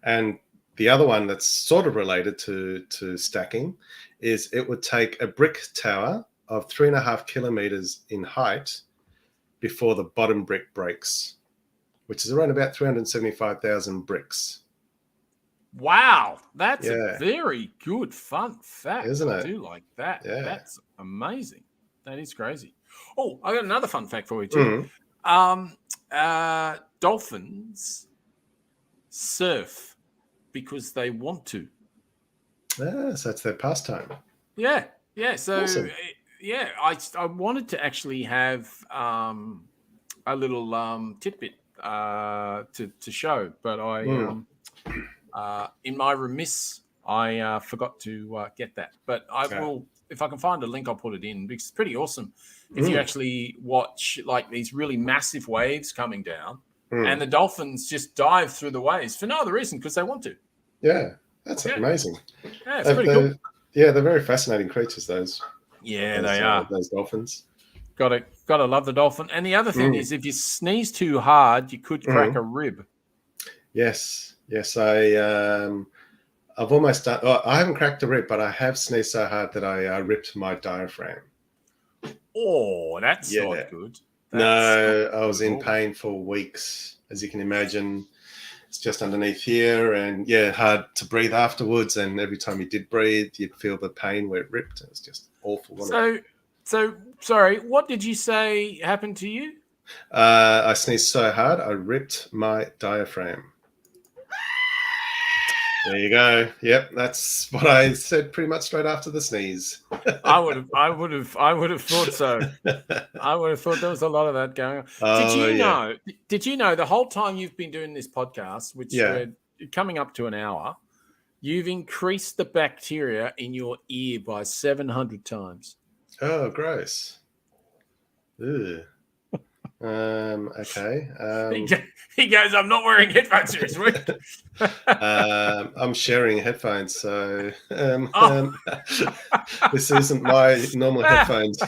And the other one that's sort of related to stacking is it would take a brick tower of 3.5 kilometers in height before the bottom brick breaks, which is around about 375,000 bricks. Wow, that's Yeah. a very good fun fact. Isn't I it? do like that. Yeah. That's amazing. That is crazy. Oh, I got another fun fact for you too. Dolphins surf because they want to. Yeah, so that's their pastime. Yeah, yeah. So Awesome. yeah, I wanted to actually have a little tidbit to show, but I in my remiss I forgot to get that. But I will, if I can find a link, I'll put it in because it's pretty awesome. If you actually watch like these really massive waves coming down, and the dolphins just dive through the waves for no other reason because they want to. Yeah, that's amazing. Yeah, it's pretty cool. Yeah, they're very fascinating creatures, those. Yeah, they are. Those dolphins. Gotta love the dolphin. And the other thing is, if you sneeze too hard, you could crack a rib. Yes. I've almost done. Oh, I haven't cracked a rib, but I have sneezed so hard that I ripped my diaphragm. Oh, that's not good. No, I was in pain for weeks, as you can imagine. It's just underneath here, and hard to breathe afterwards. And every time you did breathe, you'd feel the pain where it ripped. It was just awful. So sorry, what did you say happened to you? I sneezed so hard, I ripped my diaphragm. There you go. Yep, that's what I said pretty much straight after the sneeze. I would have thought so. I would have thought there was a lot of that going on. Did you know the whole time you've been doing this podcast, which we're coming up to an hour, you've increased the bacteria in your ear by 700 times. Oh, gross. Ew. Okay. He goes, I'm not wearing headphones this week. I'm sharing headphones, so this isn't my normal headphones.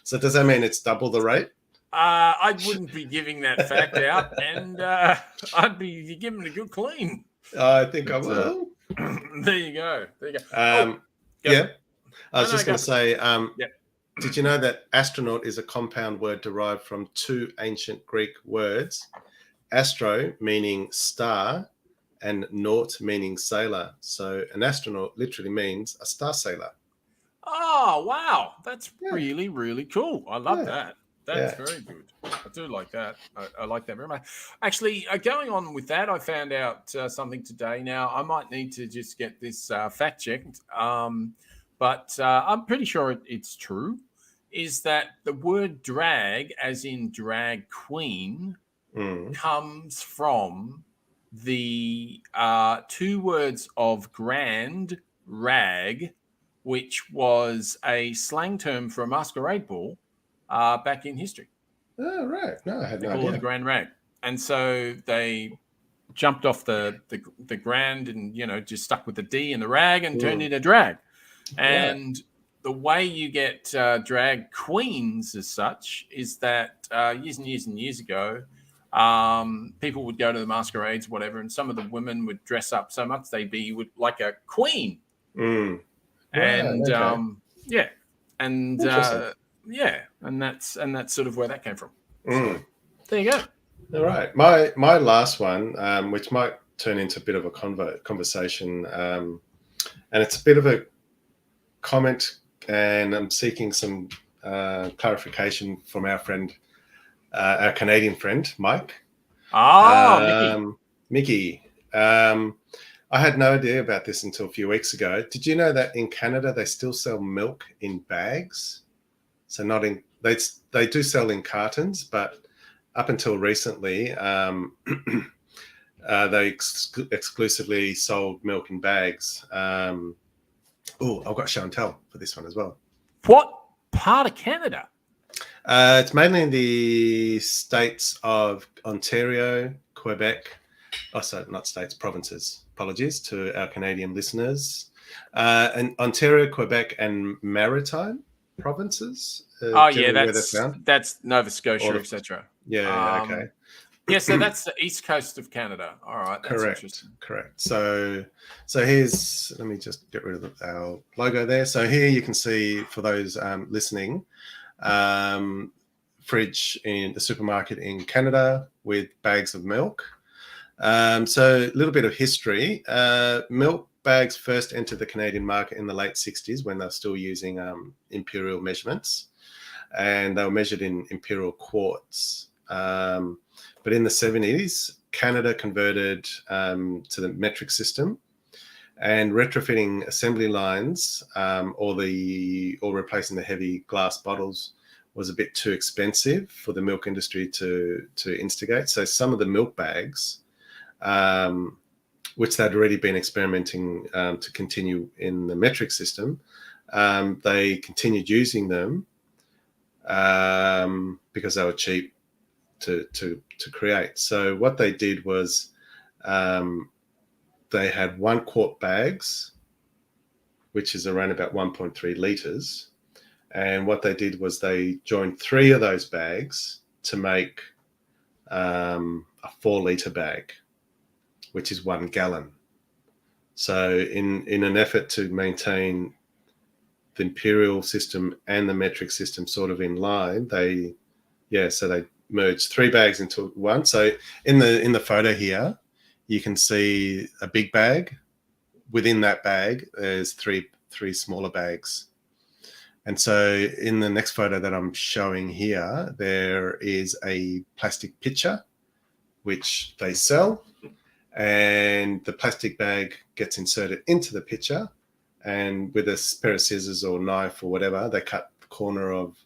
So does that mean it's double the rate? I wouldn't be giving that fact out, and I'd be giving it a good clean. I think I will. There you go. I was just going to say, did you know that astronaut is a compound word derived from two ancient Greek words, astro meaning star and naut meaning sailor? So an astronaut literally means a star sailor. Oh, wow. That's really, really cool. I love that. That's very good. I do like that. I like that very much. Actually, going on with that, I found out something today. Now, I might need to just get this fact checked, but I'm pretty sure it's true, is that the word drag, as in drag queen, comes from the two words of grand rag, which was a slang term for a masquerade ball back in history. Oh, right. No, I had no idea. They call it the grand rag. And so they jumped off the grand and, just stuck with the D and the rag and turned into drag. And the way you get drag queens as such is that years and years and years ago, people would go to the masquerades, whatever, and some of the women would dress up so much they'd be like a queen. And and that's sort of where that came from. So, there you go. All right, my last one, which might turn into a bit of a conversation, and it's a bit of a comment, and I'm seeking some clarification from our friend, our Canadian friend, Mike. Mickey. I had no idea about this until a few weeks ago. Did you know that in Canada they still sell milk in bags? So not in they do sell in cartons, but up until recently, they exclusively sold milk in bags. I've got show and tell for this one as well. What part of Canada? It's mainly in the states of Ontario, Quebec. Oh, sorry, not states, provinces. Apologies to our Canadian listeners. And Ontario, Quebec, and Maritime provinces. That's Nova Scotia, etc. Yeah, okay. Yeah, so that's the east coast of Canada. All right, that's interesting. Correct. So here's, let me just get rid of our logo there. So here you can see, for those listening, fridge in the supermarket in Canada with bags of milk. So a little bit of history. Milk bags first entered the Canadian market in the late 60s when they're still using imperial measurements, and they were measured in imperial quarts. But in the 70s, Canada converted to the metric system, and retrofitting assembly lines or replacing the heavy glass bottles was a bit too expensive for the milk industry to instigate. So some of the milk bags, which they'd already been experimenting to continue in the metric system, they continued using them because they were cheap to create. So what they did was they had 1 quart bags, which is around about 1.3 litres. And what they did was they joined 3 of those bags to make a 4 litre bag, which is 1 gallon. So in an effort to maintain the imperial system and the metric system sort of in line, they merged 3 bags into 1. So in the photo here, you can see a big bag. Within that bag, there's three smaller bags. And so in the next photo that I'm showing here, there is a plastic pitcher, which they sell, and the plastic bag gets inserted into the pitcher, and with a pair of scissors or knife or whatever, they cut the corner of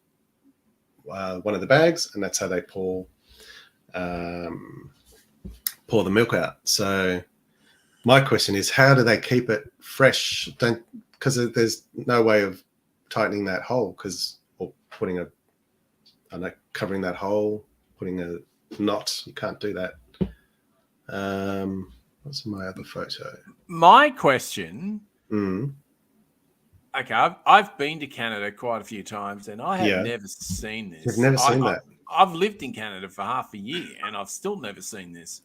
one of the bags, and that's how they pour the milk out. So my question is, how do they keep it fresh? Because there's no way of tightening that hole, or putting covering that hole, putting a knot. You can't do that. What's my other photo? My question. Okay, I've been to Canada quite a few times, and I have never seen this. You've never seen that? I've lived in Canada for half a year, and I've still never seen this.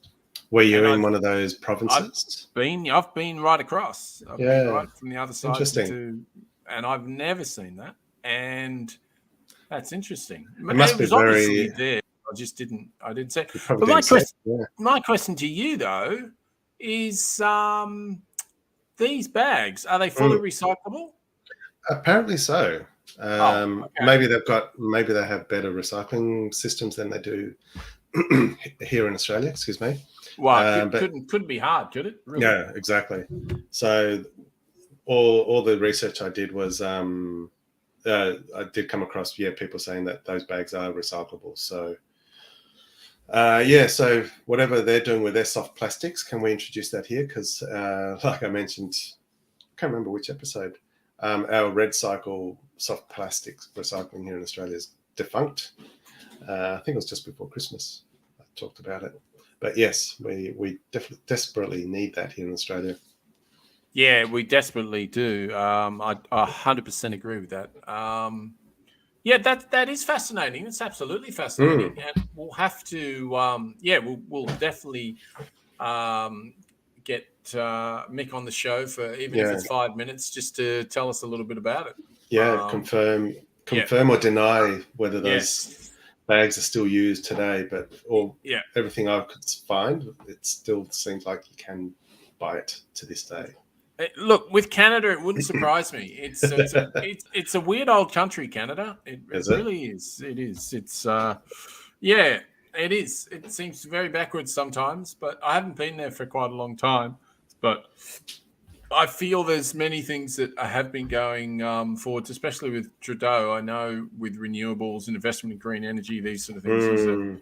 Were you in one of those provinces? I've been right across. I've been right from the other side. Interesting. And I've never seen that, and that's interesting. It must be obviously there. I didn't say it. But my question to you though is, these bags, are they fully recyclable? Apparently so. Maybe they have better recycling systems than they do here in Australia. Excuse me. Well, couldn't be hard, could it? Really? Yeah, exactly. So all the research I did was I did come across people saying that those bags are recyclable. So so whatever they're doing with their soft plastics, can we introduce that here? Because like I mentioned, I can't remember which episode, our red cycle soft plastics recycling here in Australia is defunct. I think it was just before Christmas I talked about it. But yes, we desperately need that here in Australia. Yeah, we desperately do. I 100% agree with that. That is fascinating. It's absolutely fascinating, and we'll have to. We'll definitely get Mick on the show for even if it's 5 minutes, just to tell us a little bit about it. Yeah, confirm or deny whether those bags are still used today. But everything I could find, it still seems like you can buy it to this day. Look, with Canada, it wouldn't surprise me. It's a weird old country, Canada. It really is. It is. It's it is. It seems very backwards sometimes, but I haven't been there for quite a long time. But I feel there's many things that have been going forwards, especially with Trudeau. I know with renewables and investment in green energy, these sort of things. He's a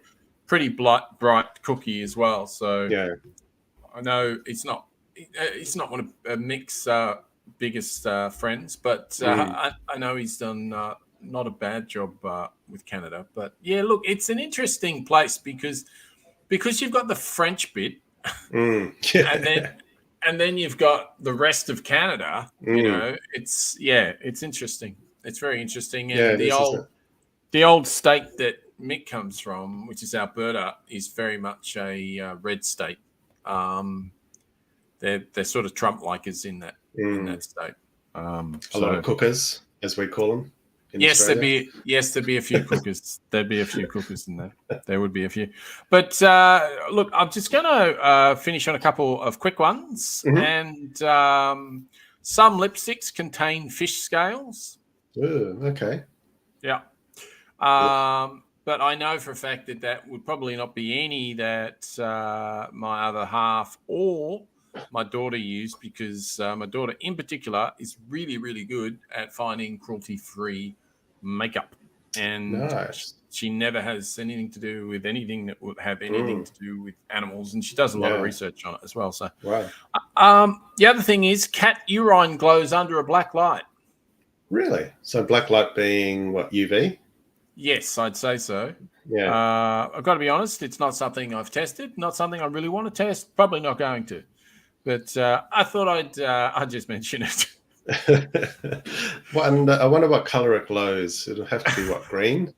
pretty bright cookie as well. So I know it's not one of Mick's biggest friends, but I know he's done not a bad job with Canada. But look, it's an interesting place because you've got the French bit, and then you've got the rest of Canada. You know, it's interesting. It's very interesting, and the old state that Mick comes from, which is Alberta, is very much a red state. They're sort of Trump-likers in that state. A lot of cookers, as we call them. Yes, Australia. there'd be a few cookers. There'd be a few cookers in there. There would be a few. But look, I'm just going to finish on a couple of quick ones. And some lipsticks contain fish scales. Ooh, okay. Yeah. But I know for a fact that would probably not be any that my other half or my daughter used, because my daughter in particular is really, really good at finding cruelty-free makeup. And nice. She never has anything to do with anything that would have anything to do with animals. And she does a lot of research on it as well. So, right. The other thing is cat urine glows under a black light. Really? So black light being what, UV? Yes, I'd say so. Yeah. I've got to be honest, it's not something I've tested, not something I really want to test, probably not going to. But I thought I'd just mention it. And I wonder what color it glows. It'll have to be what, green?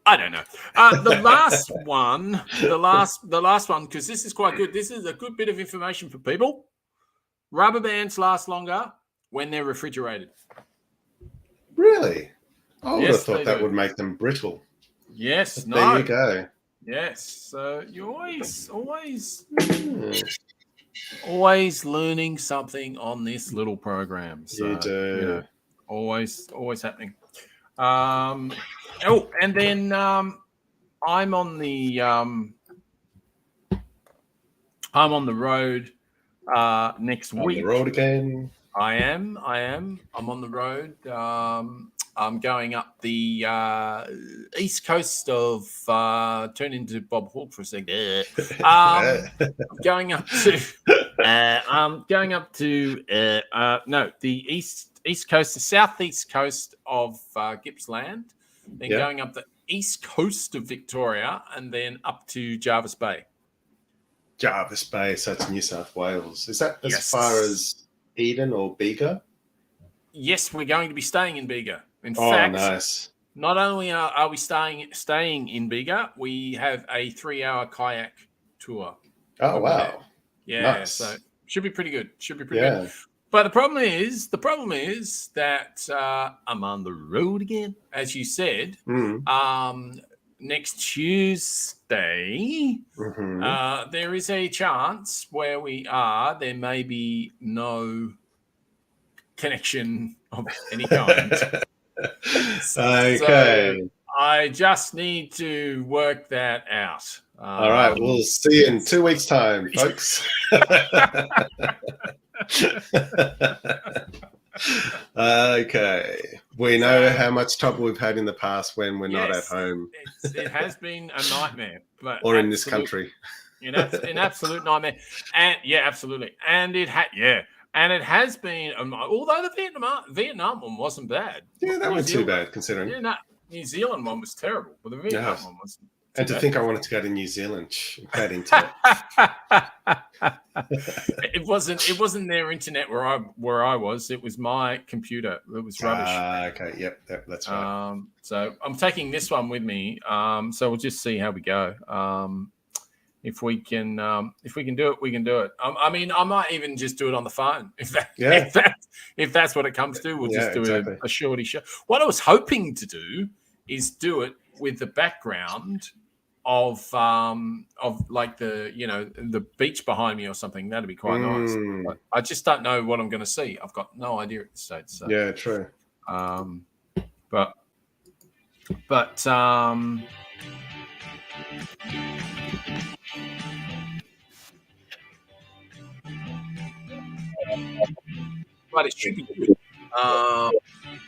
I don't know. The last one, because this is quite good. This is a good bit of information for people. Rubber bands last longer when they're refrigerated. Really? I would Yes, have thought they that do. would make them brittle. Yes, But no. there you go. Yes. So you always learning something on this little program. So, You do. always happening. And then I'm on the road next On week. the road again. I am. I'm on the road. I'm going up the east coast of turn into Bob Hawke for a second. I'm going up to the east coast, the southeast coast of Gippsland, then going up the east coast of Victoria, and then up to Jarvis Bay. Jarvis Bay, so it's New South Wales. Is that as Yes. far as Eden or Bega? Yes, we're going to be staying in Bega. In fact, nice. not only are we staying in Bega, we have a 3-hour kayak tour. Oh, wow. Yeah, Nice. so should be pretty good. Good. But the problem is that I'm on the road again, as you said. Next Tuesday, there is a chance where we are. There may be no connection of any kind. Okay. So I just need to work that out. All right. We'll see you in 2 weeks' time, folks. Okay. We know how much trouble we've had in the past when we're not at home. It has been a nightmare. But or in this country. An absolute nightmare. And absolutely. And it has been, although the Vietnam one wasn't bad. Yeah, that wasn't too bad considering. Yeah, no, New Zealand one was terrible, but the Vietnam one was. And to think I wanted to go to New Zealand, bad internet. It wasn't their internet where I was. It was my computer. It was rubbish. Okay, yep, that's right. So I'm taking this one with me. So we'll just see how we go. If we can do it, we can do it. I mean, I might even just do it on the phone. If that's what it comes to, we'll just do a shorty show. What I was hoping to do is do it with the background of like the beach behind me or something. That'd be quite nice. But I just don't know what I'm going to see. I've got no idea at this stage. So. Yeah, true. But it should be good.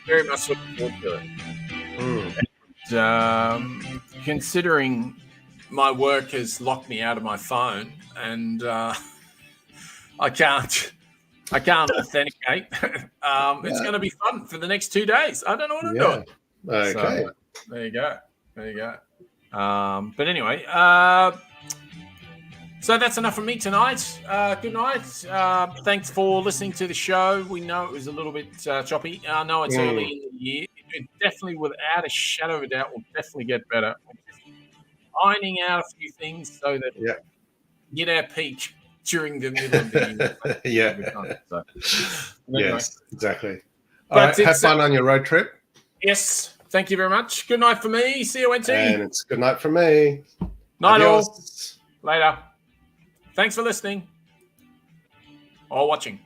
Very much looking forward to it. And, considering my work has locked me out of my phone and I can't authenticate, it's going to be fun for the next 2 days. I don't know what I'm doing. Okay. So, there you go. But anyway, So that's enough from me tonight. Good night. Thanks for listening to the show. We know it was a little bit choppy. I know it's early in the year. It definitely, without a shadow of a doubt, will definitely get better. We're just ironing out a few things so that we get our peak during the middle of the year. So, anyway. Yes, exactly. All right, have fun on your road trip. Yes, thank you very much. Good night for me. See you, Wence. And it's good night from me. Night all. Adios. Later. Thanks for listening or watching.